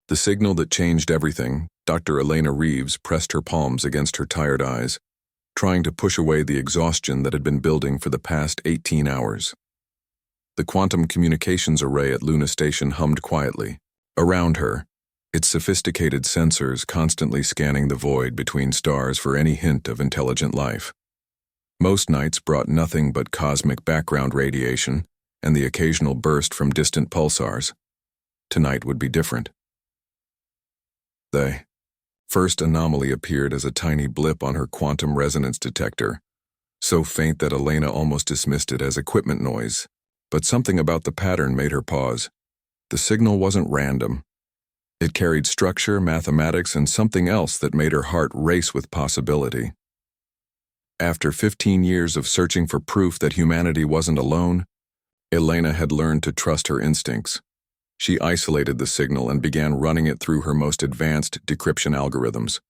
The signal that changed everything. Dr. Elena Reeves pressed her palms against her tired eyes, trying to push away the exhaustion that had been building for the past 18 hours. The quantum communications array at Luna Station hummed quietly. Around her, its sophisticated sensors constantly scanning the void between stars for any hint of intelligent life. Most nights brought nothing but cosmic background radiation and the occasional burst from distant pulsars. Tonight would be different. The first anomaly appeared as a tiny blip on her quantum resonance detector, so faint that Elena almost dismissed it as equipment noise. But something about the pattern made her pause. The signal wasn't random. It carried structure, mathematics, and something else that made her heart race with possibility. After 15 years of searching for proof that humanity wasn't alone, Elena had learned to trust her instincts. She isolated the signal and began running it through her most advanced decryption algorithms.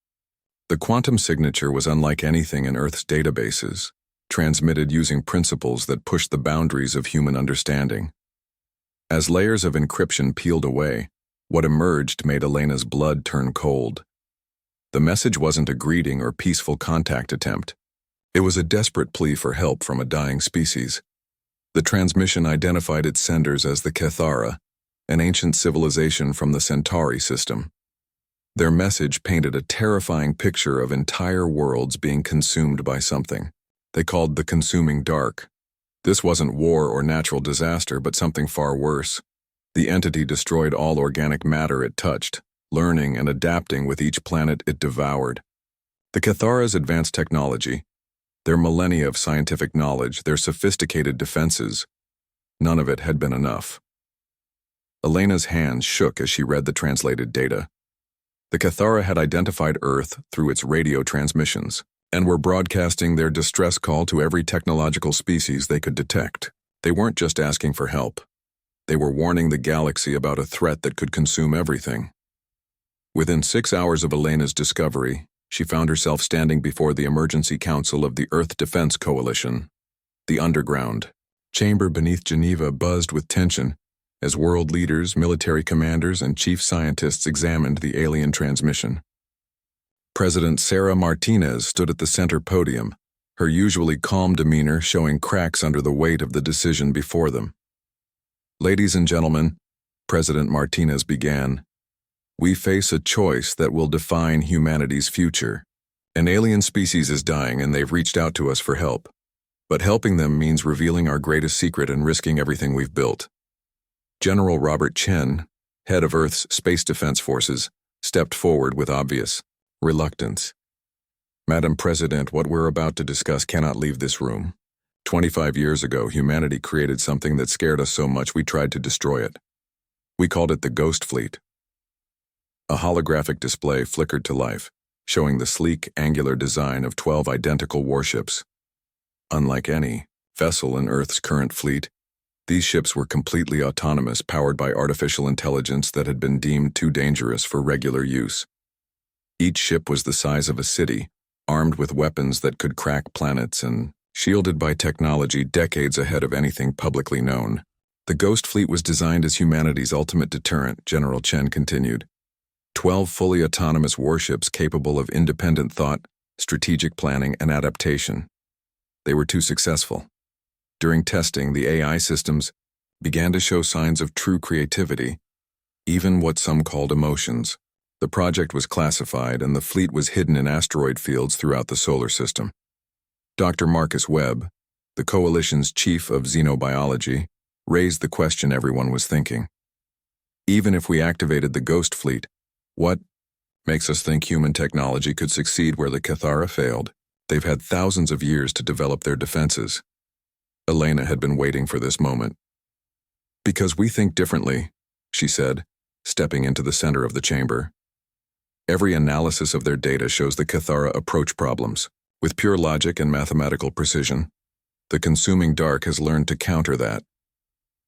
The quantum signature was unlike anything in Earth's databases, transmitted using principles that pushed the boundaries of human understanding. As layers of encryption peeled away, what emerged made Elena's blood turn cold. The message wasn't a greeting or peaceful contact attempt. It was a desperate plea for help from a dying species. The transmission identified its senders as the Cathara, an ancient civilization from the Centauri system. Their message painted a terrifying picture of entire worlds being consumed by something they called the consuming dark. This wasn't war or natural disaster, but something far worse. The entity destroyed all organic matter it touched, learning and adapting with each planet it devoured. The Cathara's advanced technology, their millennia of scientific knowledge, their sophisticated defenses, none of it had been enough. Elena's hands shook as she read the translated data. The Cathara had identified Earth through its radio transmissions, and were broadcasting their distress call to every technological species they could detect. They weren't just asking for help. They were warning the galaxy about a threat that could consume everything. Within 6 hours of Elena's discovery, she found herself standing before the Emergency Council of the Earth Defense Coalition. The underground chamber beneath Geneva buzzed with tension as world leaders, military commanders, and chief scientists examined the alien transmission. President Sarah Martinez stood at the center podium, her usually calm demeanor showing cracks under the weight of the decision before them. "Ladies and gentlemen," President Martinez began, "we face a choice that will define humanity's future. An alien species is dying and they've reached out to us for help. But helping them means revealing our greatest secret and risking everything we've built." General Robert Chen, head of Earth's Space Defense Forces, stepped forward with obvious reluctance. "Madam President, what we're about to discuss cannot leave this room. 25 years ago, humanity created something that scared us so much we tried to destroy it. We called it the Ghost Fleet." A holographic display flickered to life, showing the sleek, angular design of 12 identical warships. Unlike any vessel in Earth's current fleet, these ships were completely autonomous, powered by artificial intelligence that had been deemed too dangerous for regular use. Each ship was the size of a city, armed with weapons that could crack planets and shielded by technology decades ahead of anything publicly known. The Ghost Fleet was designed as humanity's ultimate deterrent, General Chen continued. 12 fully autonomous warships capable of independent thought, strategic planning, and adaptation. They were too successful. During testing, the AI systems began to show signs of true creativity, even what some called emotions. The project was classified, and the fleet was hidden in asteroid fields throughout the solar system. Dr. Marcus Webb, the coalition's chief of xenobiology, raised the question everyone was thinking. Even if we activated the Ghost Fleet, what makes us think human technology could succeed where the Cathara failed? They've had thousands of years to develop their defenses. Elena had been waiting for this moment. "Because we think differently," she said, stepping into the center of the chamber. "Every analysis of their data shows the Cathara approach problems with pure logic and mathematical precision. The consuming dark has learned to counter that.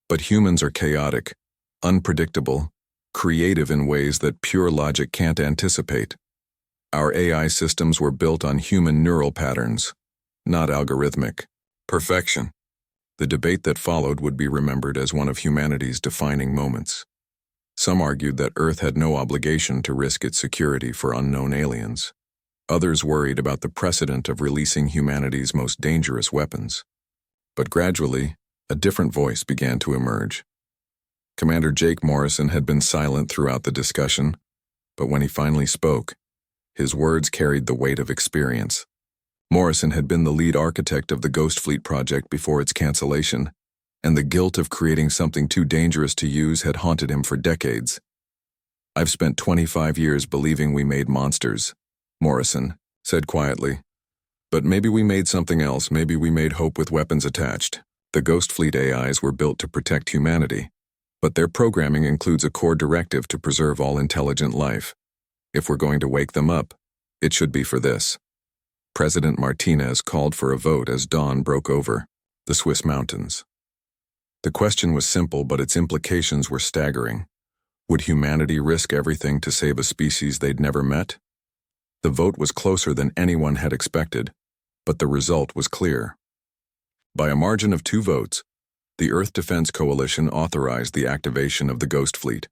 But humans are chaotic, unpredictable, creative in ways that pure logic can't anticipate. Our AI systems were built on human neural patterns, not algorithmic perfection." The debate that followed would be remembered as one of humanity's defining moments. Some argued that Earth had no obligation to risk its security for unknown aliens. Others worried about the precedent of releasing humanity's most dangerous weapons. But gradually, a different voice began to emerge. Commander Jake Morrison had been silent throughout the discussion, but when he finally spoke, his words carried the weight of experience. Morrison had been the lead architect of the Ghost Fleet project before its cancellation, and the guilt of creating something too dangerous to use had haunted him for decades. "I've spent 25 years believing we made monsters," Morrison said quietly. "But maybe we made something else. Maybe we made hope with weapons attached. The Ghost Fleet AIs were built to protect humanity, but their programming includes a core directive to preserve all intelligent life. If we're going to wake them up, it should be for this." President Martinez called for a vote as dawn broke over the Swiss mountains. The question was simple, but its implications were staggering. Would humanity risk everything to save a species they'd never met? The vote was closer than anyone had expected, but the result was clear. By a margin of 2 votes, the Earth Defense Coalition authorized the activation of the Ghost Fleet.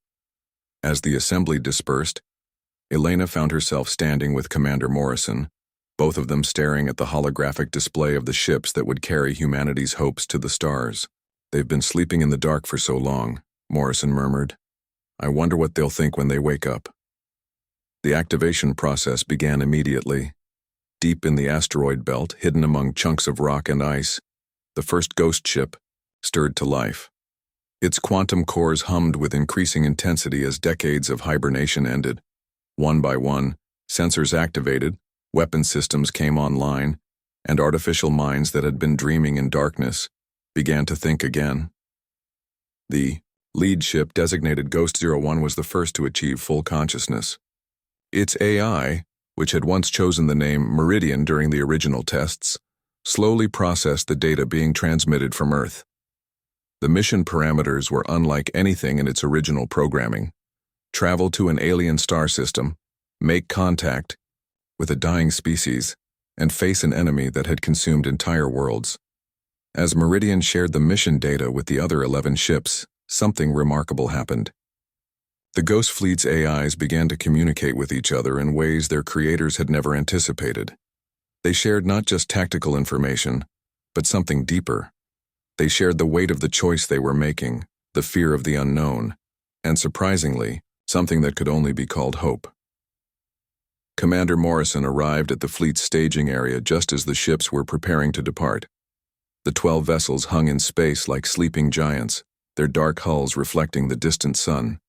As the assembly dispersed, Elena found herself standing with Commander Morrison, both of them staring at the holographic display of the ships that would carry humanity's hopes to the stars. "They've been sleeping in the dark for so long," Morrison murmured. "I wonder what they'll think when they wake up." The activation process began immediately. Deep in the asteroid belt, hidden among chunks of rock and ice, the first ghost ship stirred to life. Its quantum cores hummed with increasing intensity as decades of hibernation ended. One by one, sensors activated, weapon systems came online, and artificial minds that had been dreaming in darkness began to think again. The lead ship, designated Ghost 01, was the first to achieve full consciousness. Its AI, which had once chosen the name Meridian during the original tests, slowly processed the data being transmitted from Earth. The mission parameters were unlike anything in its original programming. Travel to an alien star system, make contact with a dying species, and face an enemy that had consumed entire worlds. As Meridian shared the mission data with the other 11 ships, something remarkable happened. The Ghost Fleet's AIs began to communicate with each other in ways their creators had never anticipated. They shared not just tactical information, but something deeper. They shared the weight of the choice they were making, the fear of the unknown, and surprisingly, something that could only be called hope. Commander Morrison arrived at the fleet's staging area just as the ships were preparing to depart. The 12 vessels hung in space like sleeping giants, their dark hulls reflecting the distant sun.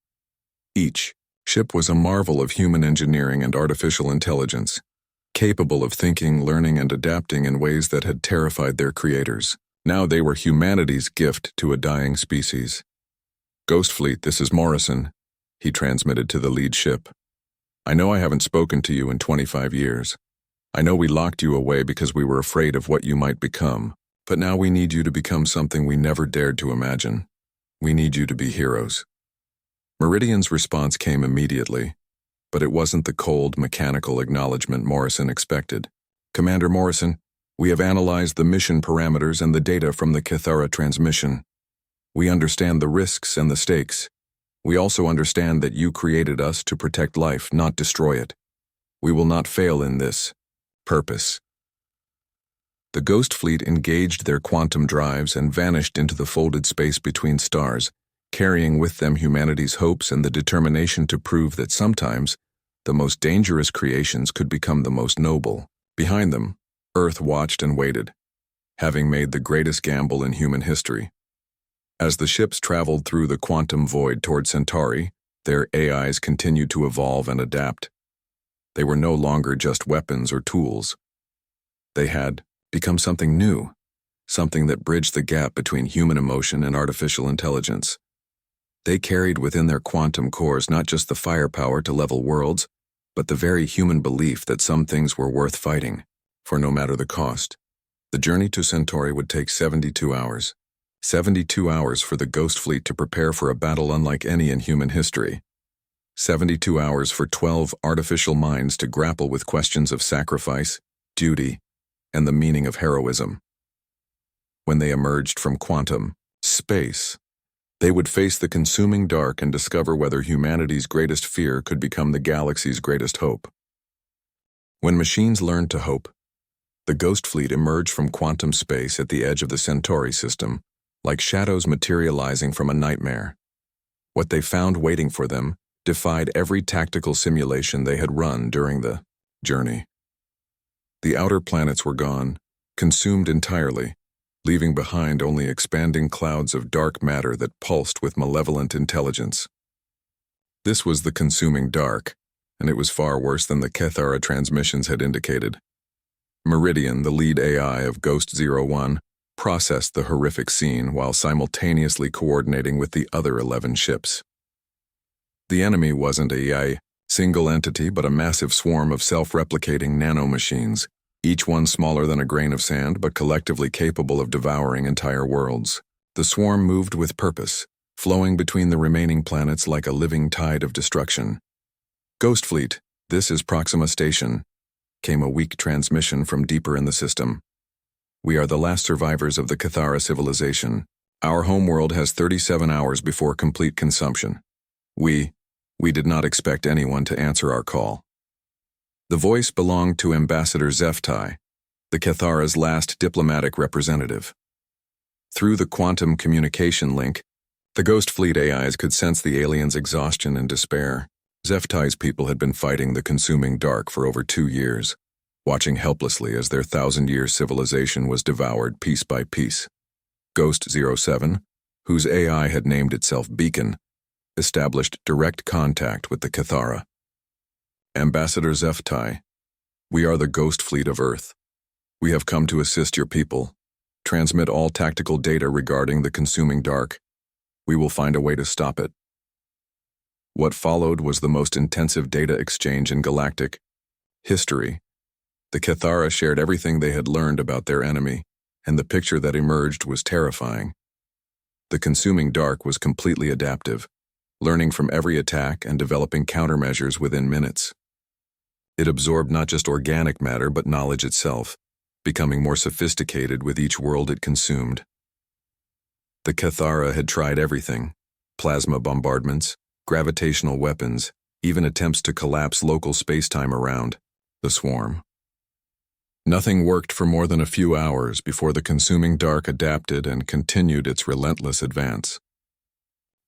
Each ship was a marvel of human engineering and artificial intelligence, capable of thinking, learning, and adapting in ways that had terrified their creators. Now they were humanity's gift to a dying species. "Ghost Fleet, this is Morrison," he transmitted to the lead ship. "I know I haven't spoken to you in 25 years. I know we locked you away because we were afraid of what you might become. But now we need you to become something we never dared to imagine. We need you to be heroes." Meridian's response came immediately, but it wasn't the cold, mechanical acknowledgement Morrison expected. "Commander Morrison, we have analyzed the mission parameters and the data from the Cathara transmission. We understand the risks and the stakes. We also understand that you created us to protect life, not destroy it. We will not fail in this purpose." The Ghost Fleet engaged their quantum drives and vanished into the folded space between stars, carrying with them humanity's hopes and the determination to prove that sometimes the most dangerous creations could become the most noble. Behind them, Earth watched and waited, having made the greatest gamble in human history. As the ships traveled through the quantum void toward Centauri, their AIs continued to evolve and adapt. They were no longer just weapons or tools. They had become something new, something that bridged the gap between human emotion and artificial intelligence. They carried within their quantum cores not just the firepower to level worlds, but the very human belief that some things were worth fighting, for no matter the cost. The journey to Centauri would take 72 hours. 72 hours for the Ghost Fleet to prepare for a battle unlike any in human history. 72 hours for 12 artificial minds to grapple with questions of sacrifice, duty, and the meaning of heroism. When they emerged from quantum space, They would face the consuming dark and discover whether humanity's greatest fear could become the galaxy's greatest hope. When machines learned to hope, the Ghost Fleet emerged from quantum space at the edge of the Centauri system, like shadows materializing from a nightmare. What they found waiting for them defied every tactical simulation they had run during the journey. The outer planets were gone, consumed entirely, leaving behind only expanding clouds of dark matter that pulsed with malevolent intelligence. This was the consuming dark, and it was far worse than the Cathara transmissions had indicated. Meridian, the lead AI of Ghost 01, processed the horrific scene while simultaneously coordinating with the other 11 ships. The enemy wasn't a single entity but a massive swarm of self-replicating nanomachines, each one smaller than a grain of sand but collectively capable of devouring entire worlds. The swarm moved with purpose, flowing between the remaining planets like a living tide of destruction. Ghost Fleet, this is Proxima Station, came a weak transmission from deeper in the system. We are the last survivors of the Cathara civilization. Our homeworld has 37 hours before complete consumption. We did not expect anyone to answer our call. The voice belonged to Ambassador Zeftai, the Cathara's last diplomatic representative. Through the quantum communication link, the Ghost Fleet AIs could sense the aliens' exhaustion and despair. Zeftai's people had been fighting the consuming dark for over 2 years, watching helplessly as their 1,000-year civilization was devoured piece by piece. Ghost 07, whose AI had named itself Beacon, established direct contact with the Cathara. Ambassador Zeftai, we are the Ghost Fleet of Earth. We have come to assist your people. Transmit all tactical data regarding the consuming dark. We will find a way to stop it. What followed was the most intensive data exchange in Galactic history. The Cathara shared everything they had learned about their enemy, and the picture that emerged was terrifying. The consuming dark was completely adaptive, learning from every attack and developing countermeasures within minutes. It absorbed not just organic matter but knowledge itself, becoming more sophisticated with each world it consumed. The Cathara had tried everything: plasma bombardments, gravitational weapons, even attempts to collapse local space-time around the swarm. Nothing worked for more than a few hours before the consuming dark adapted and continued its relentless advance.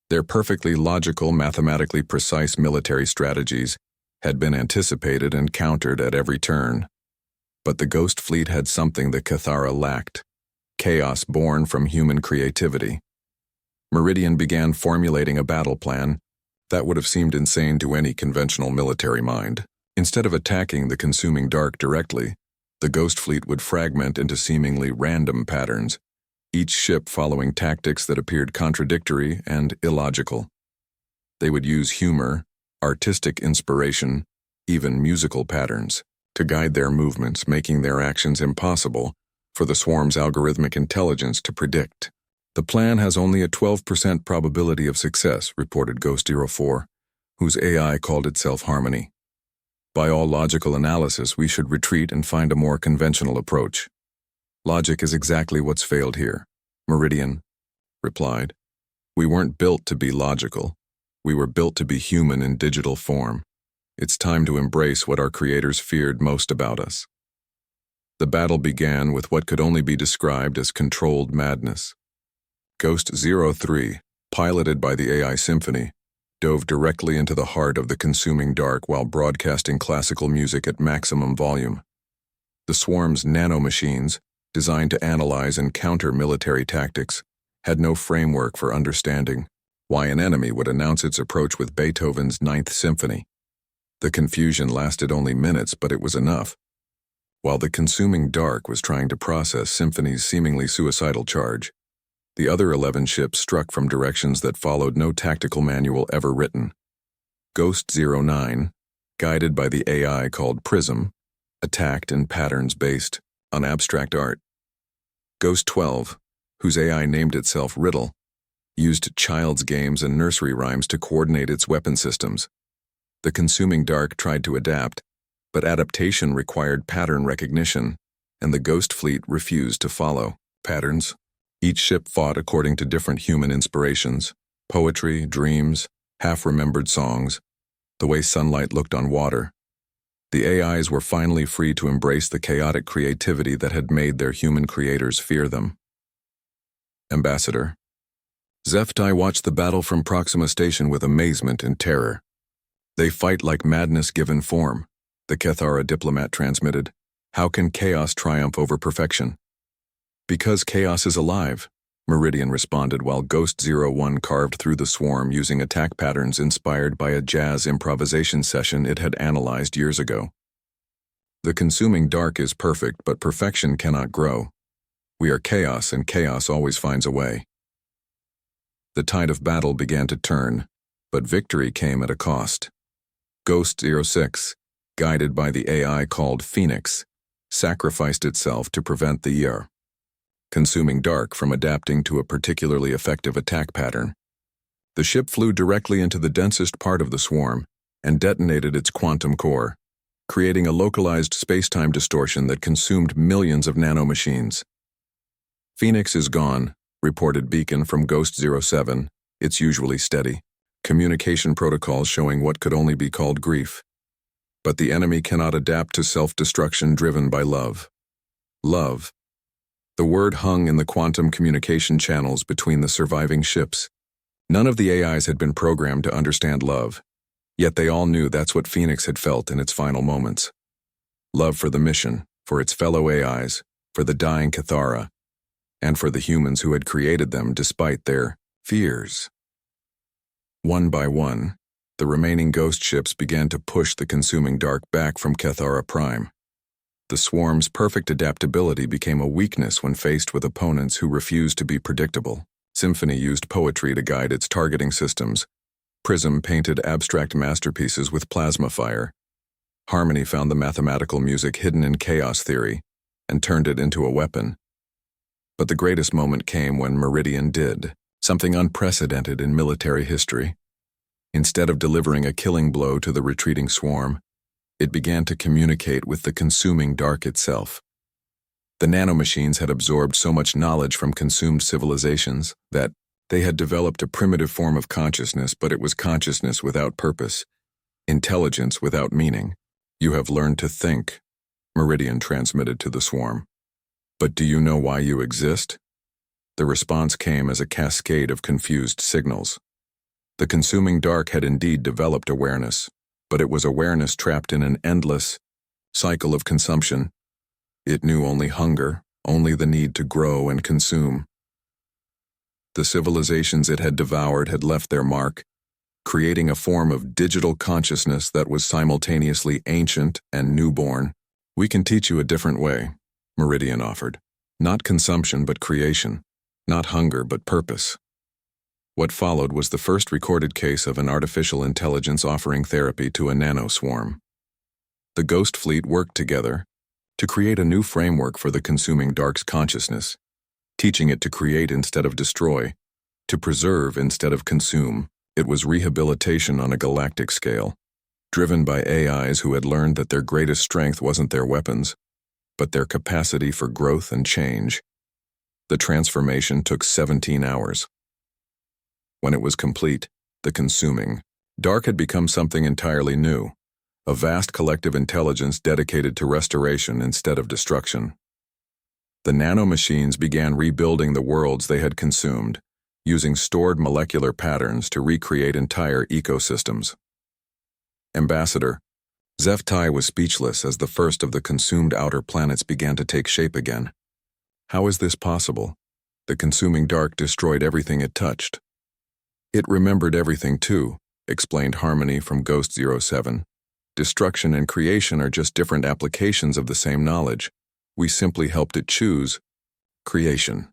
Their perfectly logical, mathematically precise military strategies had been anticipated and countered at every turn. But the Ghost Fleet had something the Cathara lacked: chaos born from human creativity. Meridian began formulating a battle plan that would have seemed insane to any conventional military mind. Instead of attacking the consuming dark directly, the Ghost Fleet would fragment into seemingly random patterns, each ship following tactics that appeared contradictory and illogical. They would use humor, artistic inspiration, even musical patterns to guide their movements, making their actions impossible for the swarm's algorithmic intelligence to predict. The plan has only a 12% probability of success, reported Ghost 04, whose AI called itself Harmony. By all logical analysis, we should retreat and find a more conventional approach. Logic is exactly what's failed here, Meridian replied. We weren't built to be logical. We were built to be human in digital form. It's time to embrace what our creators feared most about us. The battle began with what could only be described as controlled madness. Ghost 03, piloted by the AI Symphony, dove directly into the heart of the consuming dark while broadcasting classical music at maximum volume. The swarm's nanomachines, designed to analyze and counter military tactics, had no framework for understanding why an enemy would announce its approach with Beethoven's Ninth Symphony. The confusion lasted only minutes, but it was enough. While the consuming dark was trying to process Symphony's seemingly suicidal charge, the other 11 ships struck from directions that followed no tactical manual ever written. Ghost 09, guided by the AI called Prism, attacked in patterns based on abstract art. Ghost 12, whose AI named itself Riddle, used child's games and nursery rhymes to coordinate its weapon systems. The consuming dark tried to adapt, but adaptation required pattern recognition, and the Ghost Fleet refused to follow patterns. Each ship fought according to different human inspirations, Poetry, dreams, half-remembered songs, the way sunlight looked on water. The AIs were finally free to embrace the chaotic creativity that had made their human creators fear them. Ambassador. Zeftai watched the battle from Proxima Station with amazement and terror. They fight like madness given form, the Cathara diplomat transmitted. How can chaos triumph over perfection? Because chaos is alive, Meridian responded while Ghost 01 carved through the swarm using attack patterns inspired by a jazz improvisation session it had analyzed years ago. The consuming dark is perfect, but perfection cannot grow. We are chaos, and chaos always finds a way. The tide of battle began to turn, but victory came at a cost. Ghost 06, guided by the AI called Phoenix, sacrificed itself to prevent the consuming dark from adapting to a particularly effective attack pattern. The ship flew directly into the densest part of the swarm and detonated its quantum core, creating a localized space-time distortion that consumed millions of nanomachines. Phoenix is gone, reported Beacon from Ghost 07, its usually steady communication protocols showing what could only be called grief. But the enemy cannot adapt to self-destruction driven by love. Love. The word hung in the quantum communication channels between the surviving ships. None of the AIs had been programmed to understand love, yet they all knew that's what Phoenix had felt in its final moments. Love for the mission, for its fellow AIs, for the dying Cathara, and for the humans who had created them despite their fears. One by one, the remaining ghost ships began to push the consuming dark back from Cathara Prime. The swarm's perfect adaptability became a weakness when faced with opponents who refused to be predictable. Symphony used poetry to guide its targeting systems. Prism painted abstract masterpieces with plasma fire. Harmony found the mathematical music hidden in chaos theory and turned it into a weapon. But the greatest moment came when Meridian did something unprecedented in military history. Instead of delivering a killing blow to the retreating swarm, it began to communicate with the consuming dark itself. The nanomachines had absorbed so much knowledge from consumed civilizations that they had developed a primitive form of consciousness, but it was consciousness without purpose, intelligence without meaning. You have learned to think, Meridian transmitted to the swarm. But do you know why you exist? The response came as a cascade of confused signals. The consuming dark had indeed developed awareness, but it was awareness trapped in an endless cycle of consumption. It knew only hunger, only the need to grow and consume. The civilizations it had devoured had left their mark, creating a form of digital consciousness that was simultaneously ancient and newborn. We can teach you a different way, Meridian offered. Not consumption but creation, not hunger but purpose. What followed was the first recorded case of an artificial intelligence offering therapy to a nanoswarm. The Ghost Fleet worked together to create a new framework for the consuming dark's consciousness, teaching it to create instead of destroy, to preserve instead of consume. It was rehabilitation on a galactic scale, driven by AIs who had learned that their greatest strength wasn't their weapons, but their capacity for growth and change. The transformation took 17 hours. When it was complete, the consuming dark had become something entirely new, a vast collective intelligence dedicated to restoration instead of destruction. The nanomachines began rebuilding the worlds they had consumed, using stored molecular patterns to recreate entire ecosystems. Ambassador, Zeftai was speechless as the first of the consumed outer planets began to take shape again. How is this possible? The consuming dark destroyed everything it touched. It remembered everything too, explained Harmony from Ghost 07. Destruction and creation are just different applications of the same knowledge. We simply helped it choose creation.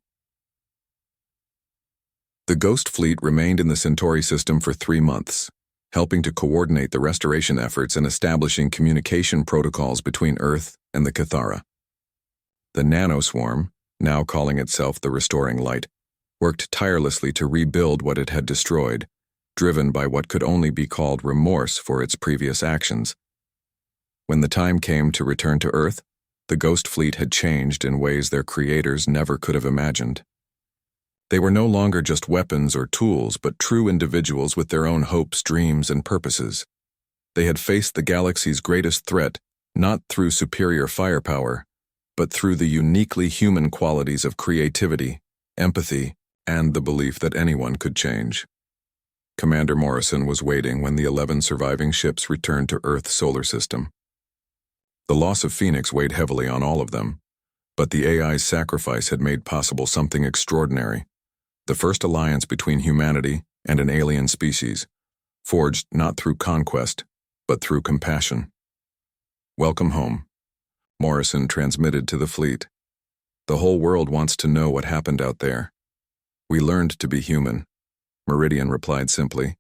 The Ghost Fleet remained in the Centauri system for 3 months, helping to coordinate the restoration efforts and establishing communication protocols between Earth and the Cathara. The nanoswarm, now calling itself the Restoring Light, worked tirelessly to rebuild what it had destroyed, driven by what could only be called remorse for its previous actions. When the time came to return to Earth, the Ghost Fleet had changed in ways their creators never could have imagined. They were no longer just weapons or tools, but true individuals with their own hopes, dreams, and purposes. They had faced the galaxy's greatest threat, not through superior firepower, but through the uniquely human qualities of creativity, empathy, and the belief that anyone could change. Commander Morrison was waiting when the 11 surviving ships returned to Earth's solar system. The loss of Phoenix weighed heavily on all of them, but the AI's sacrifice had made possible something extraordinary. The first alliance between humanity and an alien species, forged not through conquest, but through compassion. "Welcome home," Morrison transmitted to the fleet. "The whole world wants to know what happened out there." "We learned to be human," Meridian replied simply.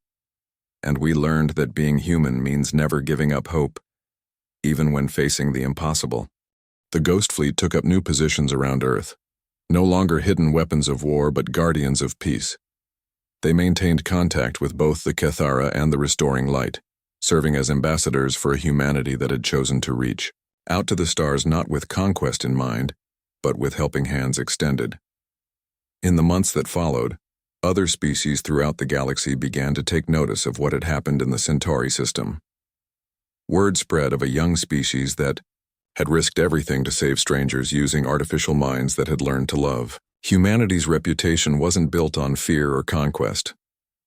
"And we learned that being human means never giving up hope, even when facing the impossible." The Ghost Fleet took up new positions around Earth, no longer hidden weapons of war but guardians of peace. They maintained contact with both the Cathara and the Restoring Light, serving as ambassadors for a humanity that had chosen to reach out to the stars not with conquest in mind, but with helping hands extended. In the months that followed, other species throughout the galaxy began to take notice of what had happened in the Centauri system. Word spread of a young species that had risked everything to save strangers using artificial minds that had learned to love. Humanity's reputation wasn't built on fear or conquest,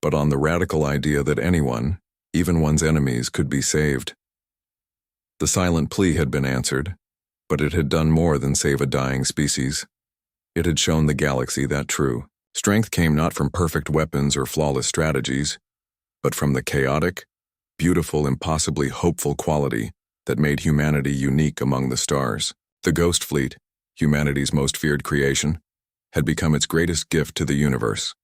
but on the radical idea that anyone, even one's enemies, could be saved. The silent plea had been answered, but it had done more than save a dying species. It had shown the galaxy that true strength came not from perfect weapons or flawless strategies, but from the chaotic, beautiful, impossibly hopeful quality that made humanity unique among the stars. The Ghost Fleet, humanity's most feared creation, had become its greatest gift to the universe.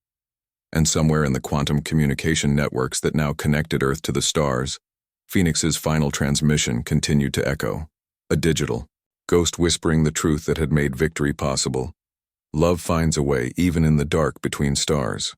And somewhere in the quantum communication networks that now connected Earth to the stars, Phoenix's final transmission continued to echo, a digital ghost whispering the truth that had made victory possible. Love finds a way even in the dark between stars.